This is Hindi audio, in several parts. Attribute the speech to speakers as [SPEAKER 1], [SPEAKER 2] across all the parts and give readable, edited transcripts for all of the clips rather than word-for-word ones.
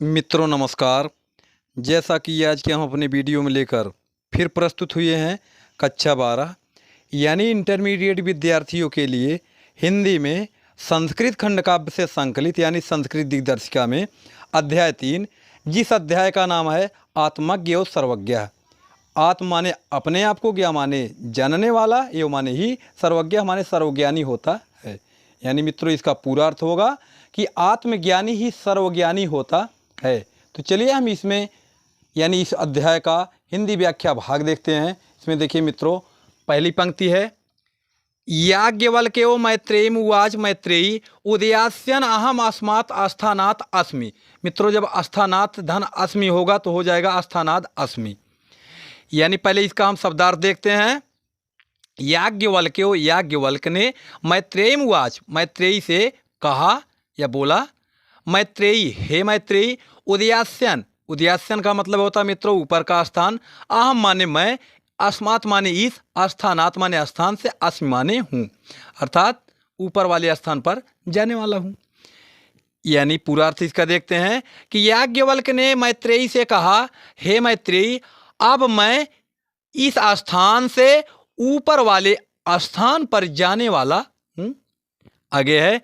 [SPEAKER 1] मित्रों नमस्कार। जैसा कि आज के हम अपने वीडियो में लेकर फिर प्रस्तुत हुए हैं कक्षा 12 यानी इंटरमीडिएट विद्यार्थियों के लिए हिंदी में संस्कृत खंडकाव्य से संकलित यानी संस्कृत दिग्दर्शिका में अध्याय 3, जिस अध्याय का नाम है आत्मज्ञ और सर्वज्ञ। आत्म माने अपने आप को, ज्ञ माने जानने वाला, एवं माने ही, सर्वज्ञ माने सर्वज्ञानी होता है। यानी मित्रों इसका पूरा अर्थ होगा कि आत्मज्ञानी ही सर्वज्ञानी होता है। तो चलिए हम इसमें यानी इस अध्याय का हिंदी व्याख्या भाग देखते हैं। इसमें देखिए मित्रों, पहली पंक्ति है याज्ञवल्क्यो मैत्रेयीम उवाच मैत्रेयी उदयास्यन अहम अस्मात् आस्थानात् अस्मि। मित्रों जब आस्थानात् धन अस्मि होगा तो हो जाएगा आस्थानात् अस्मि। यानी पहले इसका हम शब्दार्थ देखते हैं। याज्ञवल्क्यो, याज्ञवल्क्य ने मैत्रेयीम उवाच, मैत्रेयी से कहा या बोला, मैत्रेयी हे मैत्रेयी, उदयास्यन, उदयास्यन का मतलब होता है मित्रों ऊपर का स्थान, अहम माने मैं, अस्मात् माने इस, आस्थानात् माने स्थान से, अस्मि माने हूँ, अर्थात ऊपर वाले स्थान पर जाने वाला हूँ। यानी पूरा अर्थ इसका देखते हैं कि याज्ञवल्क्य ने मैत्रेयी से कहा, हे मैत्रेयी, अब मैं इस स्थान से ऊपर वाले स्थान पर जाने वाला हूँ। आगे है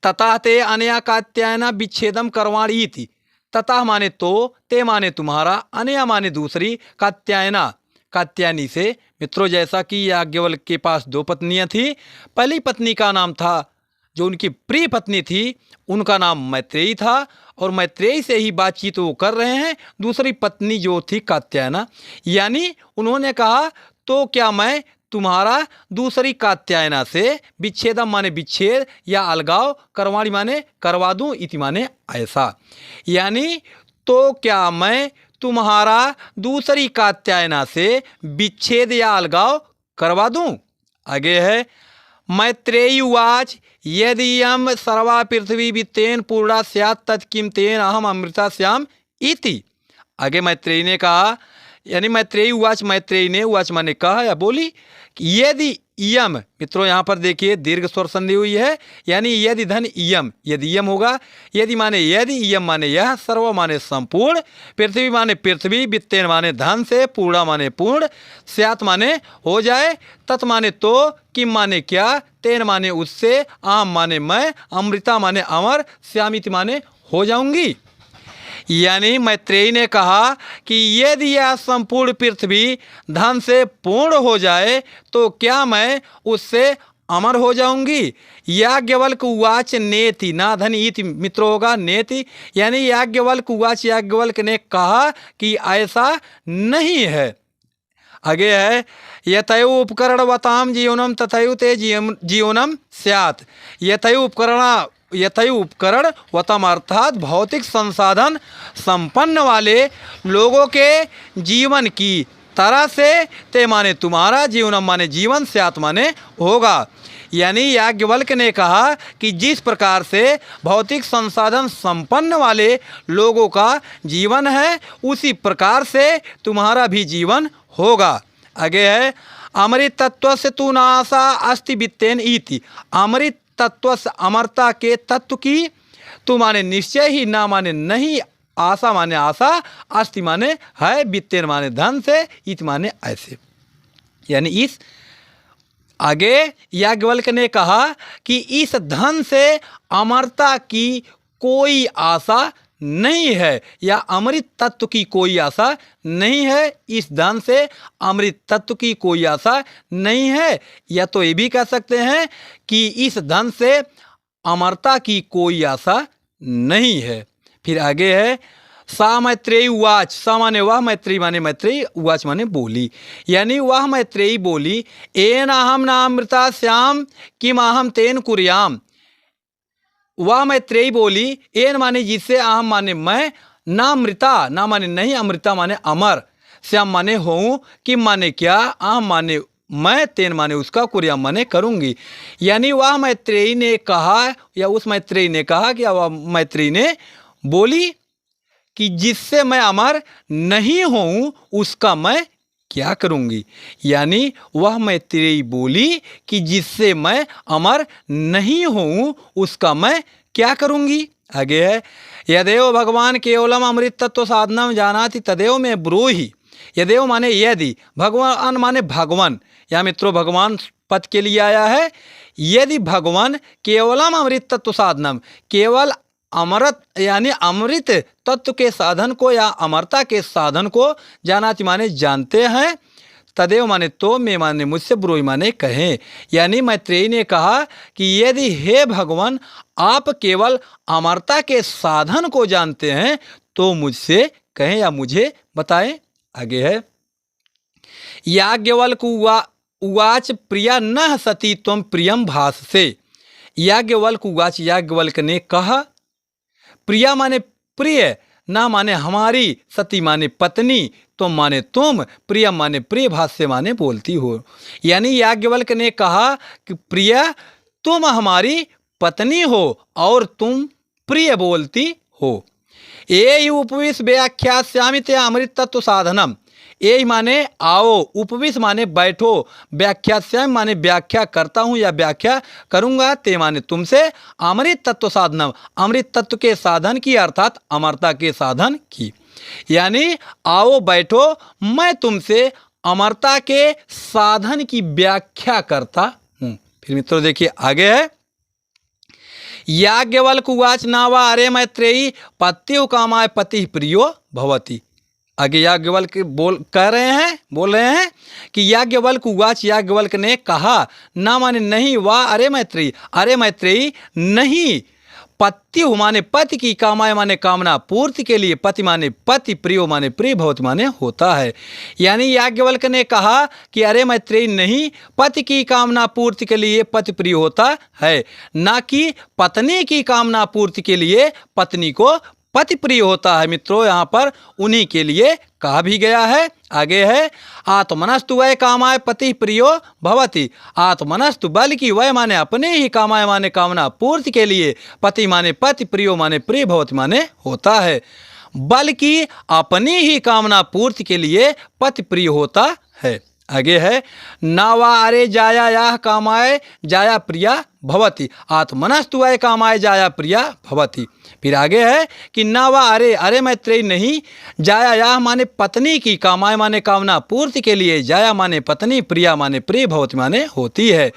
[SPEAKER 1] ततः ते अनया कात्यायना विच्छेदम करवाणी थी। ततः माने तो, ते माने तुम्हारा, अनया माने दूसरी, कात्यायना कात्यायनी से। मित्रों जैसा कि याज्ञवल्क्य के पास दो पत्नियां थी, पहली पत्नी का नाम था, जो उनकी प्रिय पत्नी थी, उनका नाम मैत्रेयी था और मैत्रेयी से ही बातचीत वो कर रहे हैं। दूसरी पत्नी जो थी कात्यायना, यानी उन्होंने कहा तो क्या मैं तुम्हारा दूसरी कात्यायना से विच्छेदम माने विच्छेद या अलगाव, करवाणी माने करवा दूं, इति माने ऐसा। यानी तो क्या मैं तुम्हारा दूसरी कात्यायना से विच्छेद या अलगाव करवा दूं। आगे है मैत्रेयी उवाच यदि यम सर्वा पृथ्वी वित्तेन पूर्णा स्यात् तत्किं तेन अहम अमृता स्याम इति। आगे मैत्रेयी ने कहा, यानी मैत्रेयी उवाच, मैत्रेयी ने, उवाच माने कहा या बोली, यदि इयम, मित्रों यहाँ पर देखिए दीर्घ स्वर संधि हुई है, यानी यदि धन इयम, यदि यम होगा, यदि माने यदि, इयम माने यह, सर्व माने संपूर्ण, पृथ्वी माने पृथ्वी, वित्तेन माने धन से, पूर्णा माने पूर्ण, स्यात् माने हो जाए, तत् माने तो, किम माने क्या, तेन माने उससे, आम माने मैं, अमृता माने अमर, श्यामिति माने हो जाऊंगी। यानी मैत्रेयी ने कहा कि यदि यह संपूर्ण पृथ्वी धन से पूर्ण हो जाए तो क्या मैं उससे अमर हो जाऊंगी। याज्ञवल्क्य उवाच नेति, ना धन इति मित्रों होगा नेति, यानी याज्ञवल्क्य उवाच, याज्ञवल्क्य ने कहा कि ऐसा नहीं है। आगे है यथैव उपकरणवतां जीवनम तथैव ते जीवनम स्यात्। यथैव उपकरण वतम अर्थात भौतिक संसाधन संपन्न वाले लोगों के जीवन की तरह से, ते माने तुम्हारा, जीवनम माने जीवन, स्यात् माने होगा। यानी याज्ञवल्क्य ने कहा कि जिस प्रकार से भौतिक संसाधन संपन्न वाले लोगों का जीवन है, उसी प्रकार से तुम्हारा भी जीवन होगा। आगे है अमृत तत्व से तू नासा अस्ति वित्तेन इति। अमृत तत्व से, अमरता के तत्व की, तू माने निश्चय ही, ना माने नहीं, आशा माने आशा, अस्ति माने है, वित्तेन माने धन से, इति माने ऐसे। यानी इस आगे याज्ञवल्क्य ने कहा कि इस धन से अमरता की कोई आशा नहीं है, या अमृत तत्व की कोई आशा नहीं है, इस धन से अमृत तत्व की कोई आशा नहीं है। या तो ये भी कह सकते हैं कि इस धन से अमरता की कोई आशा नहीं है। फिर आगे है सा मैत्रेयी उवाच, सा माने वह, मैत्रेयी माने मैत्रेयी, उवाच माने बोली, यानी वह मैत्रेयी बोली, एन अहम ना अमृता श्याम किम अहम तेन कुर्याम। वह मैत्रेयी बोली, एन माने जिससे, अहम माने मैं, ना अमृता, ना माने नहीं, अमृता माने अमर, श्याम माने हूँ, किम माने क्या, अहम माने मैं, तेन माने उसका, कुर्याम माने करूँगी। यानी वह मैत्रेयी ने कहा, या उस मैत्रेयी ने कहा कि वह मैत्रेयी ने बोली कि जिससे मैं अमर नहीं हूँ उसका मैं क्या करूँगी। यानी वह मैत्रेयी बोली कि जिससे मैं अमर नहीं हूँ उसका मैं क्या करूँगी। आगे है यदेव भगवान केवलम अमृत तत्व साधनम जानाति तदेव में ब्रूहि। यदेव माने यदि, भगवान माने भगवान, या मित्रों भगवान पद के लिए आया है। यदि भगवान केवलम अमृत तत्व साधनम, केवल अमृत यानी अमृत तत्व के साधन को या अमरता के साधन को जानाति माने जानते हैं, तदेव माने तो, मैं माने मुझसे, ब्रूहि माने कहें। यानी मैत्रेयी ने कहा कि यदि हे भगवान आप केवल अमरता के साधन को जानते हैं तो मुझसे कहें या मुझे बताएं। आगे है याज्ञवल्क उवाच प्रिया न सती त्वं प्रियम भाससे। याज्ञवल्क उवाच, याज्ञवल्क ने कहा, प्रिया माने प्रिय, ना माने हमारी, सती माने पत्नी, तुम माने तुम, प्रियम माने प्रिय, भाष्य माने बोलती हो। यानी याज्ञवल्क ने कहा कि प्रिया तुम हमारी पत्नी हो और तुम प्रिय बोलती हो। ये उपविश व्याख्यास्यामि ते अमृत तत्व साधनम। ये माने आओ, उपविश माने बैठो, व्याख्यास्यामि माने व्याख्या करता हूँ या व्याख्या करूँगा, ते माने तुमसे, अमृत तत्व साधनम, अमृत तत्व के साधन की अर्थात अमरता के साधन की। यानी आओ बैठो, मैं तुमसे अमरता के साधन की व्याख्या करता हूँ। फिर मित्रों देखिए आगे है याज्ञवल्क उवाच नावा अरे मैत्रेयी पत्युः कामाय पतिः प्रियो भवति। आगे याज्ञवल्क बोल रहे हैं कि याज्ञवल्क उवाच, याज्ञवल्क ने कहा, ना माने नहीं, वाह अरे मैत्रेयी, अरे मैत्रेयी नहीं, पत्यु माने पति की, कामाय माने कामना पूर्ति के लिए, पति माने पति, प्रियो माने प्रिय, भवति माने होता है। यानी याज्ञवल्क ने कहा कि अरे मैत्रेयी नहीं, पति की कामना पूर्ति के लिए पति प्रिय होता है, ना कि पत्नी की कामना पूर्ति के लिए पत्नी को पति प्रिय होता है। मित्रों यहाँ पर उन्हीं के लिए कहा भी गया है। आगे है आत्मनस्तु वै कामाय पति प्रियो भवति। आत्मनस्तु बल की, वै माने अपने ही, कामाय माने कामना पूर्ति के लिए, पति माने पति, प्रियो माने प्रिय, भवति माने होता है। बल की अपनी ही कामना पूर्ति के लिए पति प्रिय होता है। आगे है नावा अरे जाया याह कामाय जाया प्रिया भवति। आत्मनस्तु वै कामाय जाया प्रिया भवति। फिर आगे है कि नावा अरे, अरे मैत्रेयी नहीं, जाया याह माने पत्नी की, कामाय माने कामना पूर्ति के लिए, जाया माने पत्नी, प्रिया माने प्रिय, भवति माने होती है।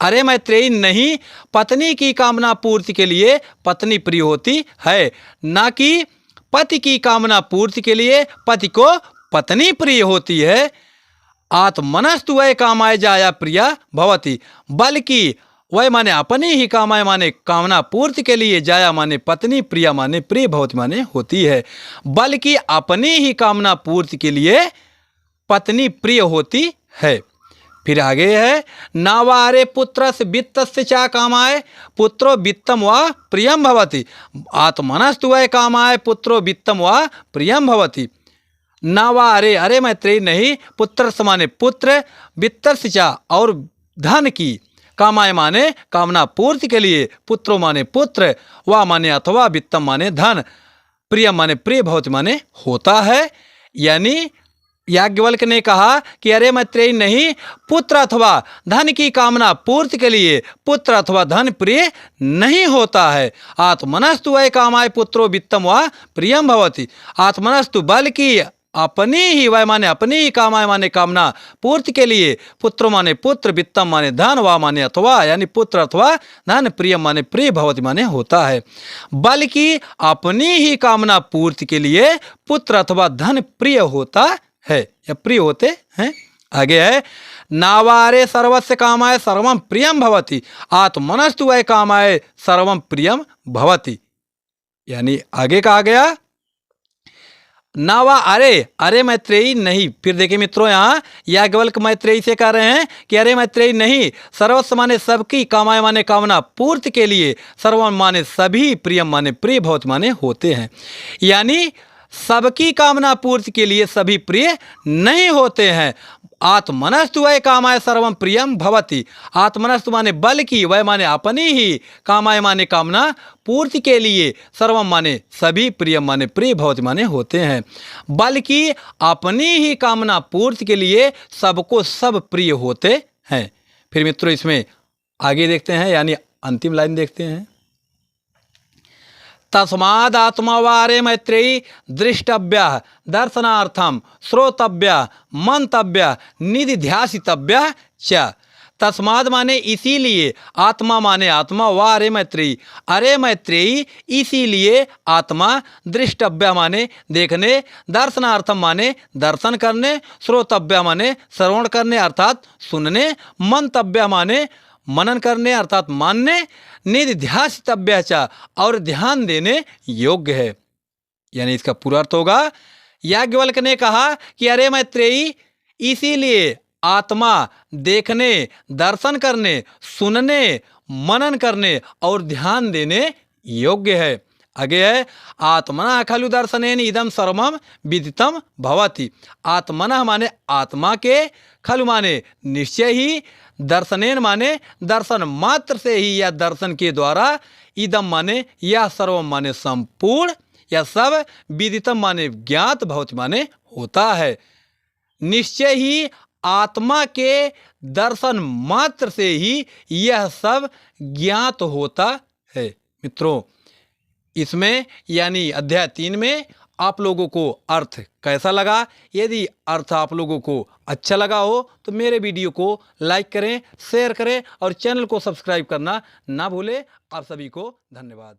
[SPEAKER 1] अरे मैत्रेयी नहीं, पत्नी की कामना पूर्ति के लिए पत्नी प्रिय होती है, ना कि पति की कामना पूर्ति के लिए पति को पत्नी प्रिय होती है। आत्मनस्तु वै कामाय जाया प्रिया भवति। बल्कि वह माने अपनी ही, कामाय माने कामना पूर्ति के लिए, जाया माने पत्नी, प्रिया माने प्रिय, भवति माने होती है। बल्कि अपनी ही कामना पूर्ति के लिए पत्नी प्रिय होती है। फिर आगे है नावारे पुत्रस्य वित्तस्य च कामाय पुत्रो वित्तम वा प्रियम भवति। आत्मनस्तु वै कामाय पुत्रो वित्तम वा प्रियम भवति। नावा अरे, अरे मैत्रेयी नहीं, पुत्र समाने पुत्र, वित्तस्य च और धन की, कामाय माने कामना पूर्ति के लिए, पुत्रो माने पुत्र, वा माने अथवा, वित्तम माने धन, प्रियम माने प्रिय, भवति माने होता है। यानी याज्ञवल्क ने कहा कि अरे मैत्रेयी नहीं, पुत्र अथवा धन की कामना पूर्ति के लिए पुत्र अथवा धन प्रिय नहीं होता है। आत्मनस्तु वै कामाय पुत्रो वित्तम वा प्रियम भवति। आत्मनस्तु बल की अपनी ही, वह माने अपनी ही, कामाय माने कामना पूर्ति के लिए, पुत्र माने पुत्र, वित्तम माने धन, वा माने अथवा, यानी पुत्र अथवा धन, प्रियम माने प्रिय, भवति माने होता है। बल्कि अपनी ही कामना पूर्ति के लिए पुत्र अथवा धन प्रिय होता है या प्रिय होते हैं। आगे है नावारे सर्वस्य कामाय सर्वम प्रियम भवति। आत्मनस्तु वै कामाय सर्वम प्रियम भवति। यानी आगे कहा गया नावा अरे, अरे मैत्रेयी नहीं। फिर देखिए मित्रों यहाँ याज्ञवल्क मैत्रेयी से कह रहे हैं कि अरे मैत्रेयी नहीं, सर्वस्व माने सबकी, कामाय माने कामना पूर्ति के लिए, सर्वम माने सभी, प्रियम माने प्रिय, भवति माने होते हैं। यानी सबकी कामना पूर्ति के लिए सभी प्रिय नहीं होते हैं। आत्मनस्तु वै कामाय सर्वम प्रियम भवति। आत्मनस्तु माने बल की, वह माने अपनी ही, कामाय माने कामना पूर्ति के लिए, सर्वम माने सभी, प्रियम माने प्रिय, भवति माने होते हैं। बल की अपनी ही कामना पूर्ति के लिए सबको सब प्रिय होते हैं। फिर मित्रों इसमें आगे देखते हैं, यानी अंतिम लाइन देखते हैं। तस्मादात्मा वारे मैत्रेयी दृष्टव्य दर्शनार्थम श्रोतव्य मंतव्य निधिध्यासितव्य च। तस्माद माने इसीलिए, आत्मा माने आत्मा, वारे मैत्रेयी अरे मैत्रेयी इसीलिए आत्मा, दृष्टव्य माने देखने, दर्शनार्थम माने दर्शन करने, श्रोतव्य माने श्रवण करने अर्थात सुनने, मंतव्य माने मनन करने अर्थात मानने, निधिध्यासितव्य च और ध्यान देने योग्य है। यानी इसका पूरा अर्थ होगा, याज्ञवल्क्य ने कहा कि अरे मैत्रेयी इसीलिए आत्मा देखने, दर्शन करने, सुनने, मनन करने और ध्यान देने योग्य है। आगे है आत्मना खलु दर्शनेन इदम सर्वम विदितम भवति। आत्मना माने आत्मा के, खलु माने निश्चय ही, दर्शनेन माने दर्शन मात्र से ही या दर्शन के द्वारा, इदम माने यह, सर्वम माने संपूर्ण, यह सब, विदितम माने ज्ञात, भवति माने होता है। निश्चय ही आत्मा के दर्शन मात्र से ही यह सब ज्ञात होता है। मित्रों, इसमें यानी अध्याय 3 में आप लोगों को अर्थ कैसा लगा? यदि अर्थ आप लोगों को अच्छा लगा हो तो मेरे वीडियो को लाइक करें, शेयर करें और चैनल को सब्सक्राइब करना ना भूलें। आप सभी को धन्यवाद।